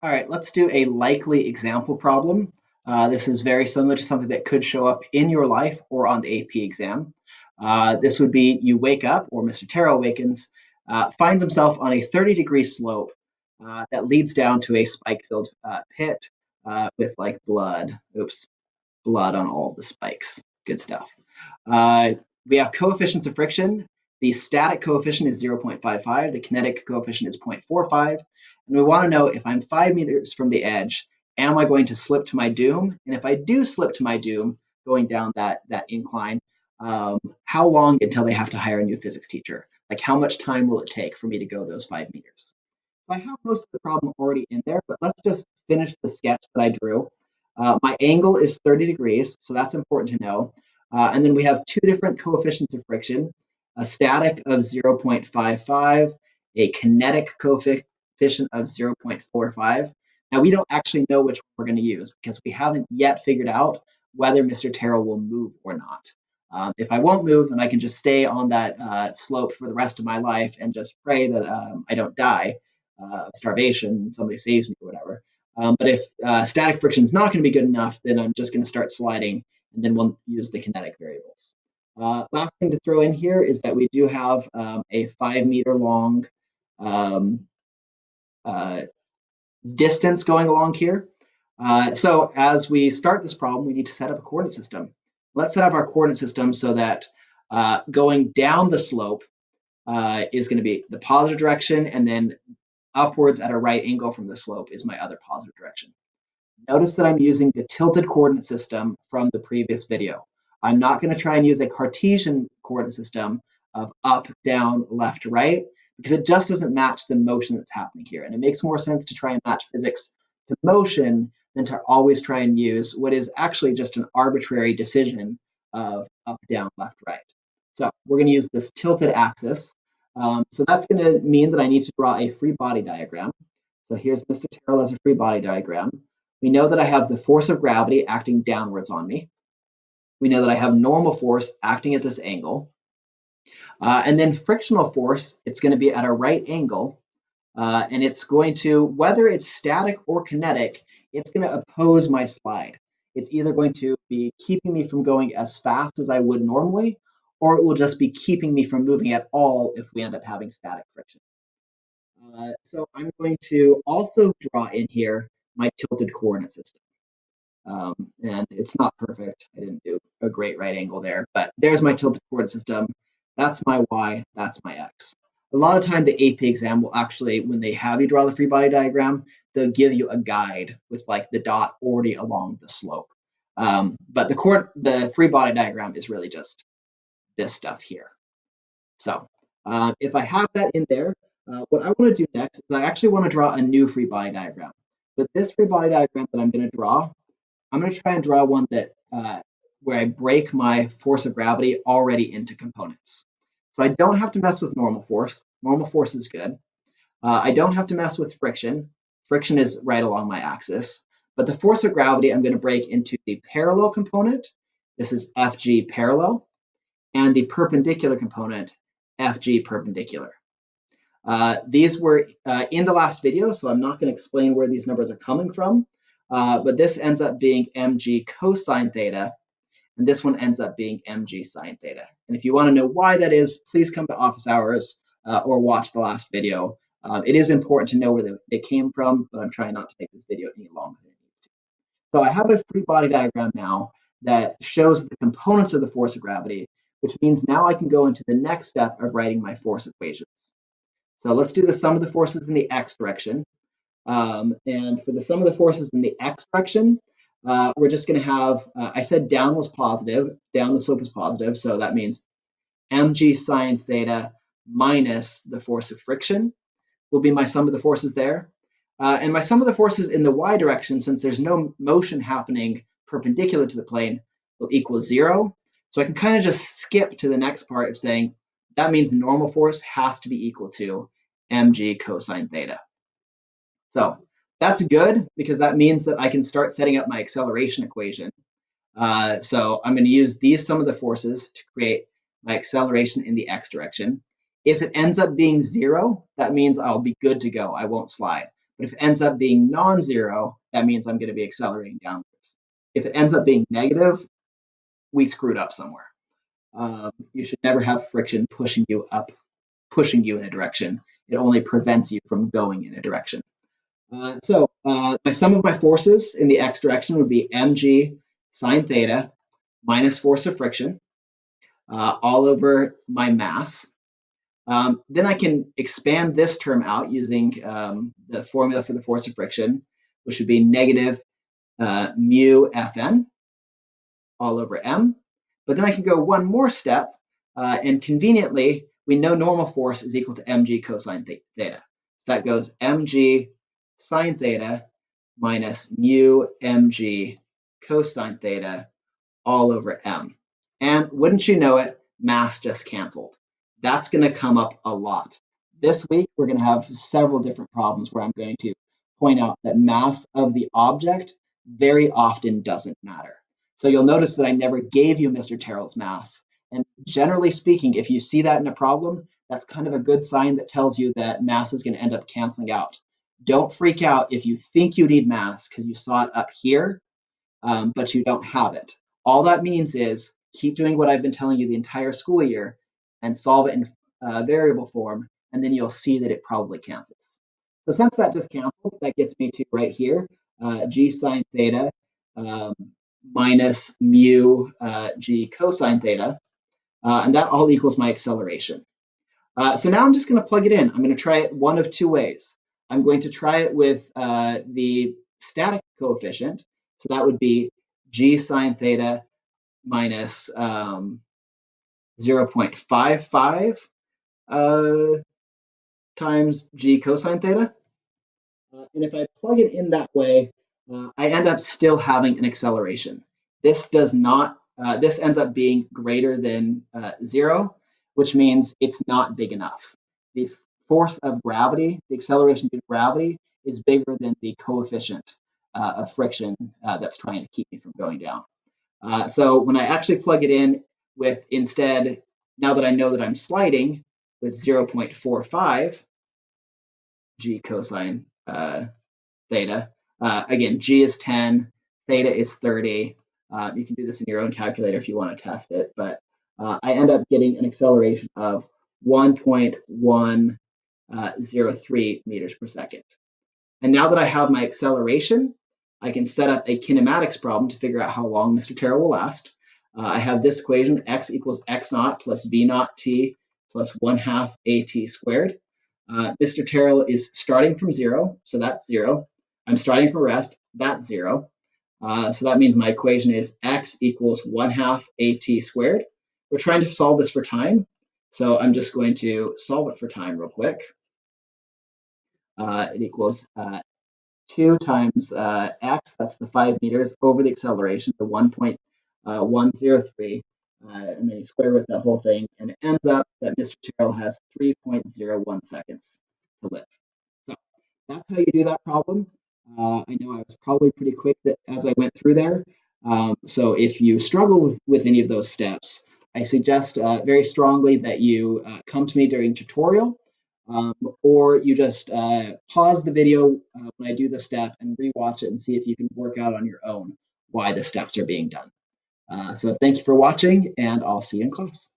All right, let's do a likely example problem. This is very similar to something that could show up in your life or on the AP exam. This would be you wake up, or Mr. Terrell awakens, finds himself on a 30-degree slope that leads down to a spike-filled pit with like blood. Oops, blood on all of the spikes. Good stuff. Uh, we have coefficients of friction. The static coefficient is 0.55. The kinetic coefficient is 0.45. And we want to know if I'm 5 meters from the edge, am I going to slip to my doom? And if I do slip to my doom, going down that incline, how long until they have to hire a new physics teacher? Like how much time will it take for me to go those 5 meters? So I have most of the problem already in there, but let's just finish the sketch that I drew. My angle is 30 degrees, so that's important to know. And then we have two different coefficients of friction, a static of 0.55, a kinetic coefficient of 0.45. Now, we don't actually know which one we're going to use because we haven't yet figured out whether Mr. Terrell will move or not. If I won't move, then I can just stay on that slope for the rest of my life and just pray that I don't die of starvation, somebody saves me or whatever. But if static friction is not going to be good enough, then I'm just going to start sliding, and then we'll use the kinetic variables. Last thing to throw in here is that we do have a 5 meter long uh, distance going along here. So as we start this problem, we need to set up a coordinate system. Let's set up our coordinate system so that going down the slope is going to be the positive direction, and then upwards at a right angle from the slope is my other positive direction. Notice that I'm using the tilted coordinate system from the previous video. I'm not going to try and use a Cartesian coordinate system of up, down, left, right, because it just doesn't match the motion that's happening here. And it makes more sense to try and match physics to motion than to always try and use what is actually just an arbitrary decision of up, down, left, right. So we're going to use this tilted axis. So that's going to mean that I need to draw a free body diagram. So here's Mr. Terrell as a free body diagram. We know that I have the force of gravity acting downwards on me. We know that I have normal force acting at this angle. And then frictional force, it's going to be at a right angle. And it's going to, whether it's static or kinetic, it's going to oppose my slide. It's either going to be keeping me from going as fast as I would normally, or it will just be keeping me from moving at all if we end up having static friction. So I'm going to also draw in here my tilted coordinate system. And it's not perfect. I didn't do a great right angle there, but there's my tilted coordinate system. That's my y, that's my x. A lot of time the AP exam will actually, when they have you draw the free body diagram, they'll give you a guide with like the dot already along the slope. But the free body diagram is really just this stuff here. So if I have that in there, what I want to do next is I actually want to draw a new free body diagram. But this free body diagram that I'm going to draw, I'm going to try and draw one that where I break my force of gravity already into components. So I don't have to mess with normal force. Normal force is good. I don't have to mess with friction. Friction is right along my axis. But the force of gravity, I'm going to break into the parallel component. This is Fg parallel. And the perpendicular component, Fg perpendicular. These were in the last video, so I'm not going to explain where these numbers are coming from. But this ends up being mg cosine theta, and this one ends up being mg sine theta. And if you want to know why that is, please come to office hours or watch the last video. It is important to know where they came from, but I'm trying not to make this video any longer than it needs to. So I have a free body diagram now that shows the components of the force of gravity, which means now I can go into the next step of writing my force equations. So let's do the sum of the forces in the x direction. And for the sum of the forces in the x direction, we're just going to have, I said down was positive, down the slope is positive, so that means mg sine theta minus the force of friction will be my sum of the forces there. And my sum of the forces in the y direction, since there's no motion happening perpendicular to the plane, will equal 0. So I can kind of just skip to the next part of saying that means normal force has to be equal to mg cosine theta. So that's good because that means that I can start setting up my acceleration equation. So I'm going to use these sum of the forces to create my acceleration in the x direction. If it ends up being 0, that means I'll be good to go. I won't slide. But if it ends up being non-zero, that means I'm going to be accelerating downwards. If it ends up being negative, we screwed up somewhere. You should never have friction pushing you up, pushing you in a direction. It only prevents you from going in a direction. My sum of my forces in the x direction would be mg sine theta minus force of friction all over my mass. Then I can expand this term out using the formula for the force of friction, which would be negative mu Fn all over m. But then I can go one more step, and conveniently, we know normal force is equal to mg cosine theta. So that goes mg sine theta minus mu mg cosine theta all over m. And wouldn't you know it, mass just canceled. That's going to come up a lot. This week, we're going to have several different problems where I'm going to point out that mass of the object very often doesn't matter. So you'll notice that I never gave you Mr. Terrell's mass. And generally speaking, if you see that in a problem, that's kind of a good sign that tells you that mass is going to end up canceling out. Don't freak out if you think you need mass because you saw it up here, but you don't have it. All that means is keep doing what I've been telling you the entire school year and solve it in variable form, and then you'll see that it probably cancels. So since that just canceled, that gets me to right here, g sine theta minus mu g cosine theta, and that all equals my acceleration. So now I'm just going to plug it in. I'm going to try it one of two ways. I'm going to try it with the static coefficient. So that would be g sine theta minus 0.55 times g cosine theta. And if I plug it in that way, I end up still having an acceleration. This does not, this ends up being greater than 0, which means it's not big enough. The force of gravity, the acceleration due to gravity, is bigger than the coefficient of friction that's trying to keep me from going down. So when I actually plug it in with instead, now that I know that I'm sliding with 0.45 g cosine theta. Again, g is 10, theta is 30. You can do this in your own calculator if you want to test it, but I end up getting an acceleration of 1.103 meters per second. And now that I have my acceleration, I can set up a kinematics problem to figure out how long Mr. Terrell will last. I have this equation, x equals x naught plus v naught t plus 1/2 at squared. Mr. Terrell is starting from 0, so that's 0. I'm starting from rest, that's 0. So that means my equation is x equals 1/2 at squared. We're trying to solve this for time, so I'm just going to solve it for time real quick. It equals 2 times x, that's the 5 meters, over the acceleration, the 1.103, and then you square root that whole thing, and it ends up that Mr. Terrell has 3.01 seconds to live. So that's how you do that problem. I know I was probably pretty quick as I went through there. So if you struggle with any of those steps, I suggest very strongly that you come to me during tutorial, or you just pause the video when I do the step and rewatch it and see if you can work out on your own why the steps are being done. So thank you for watching, and I'll see you in class.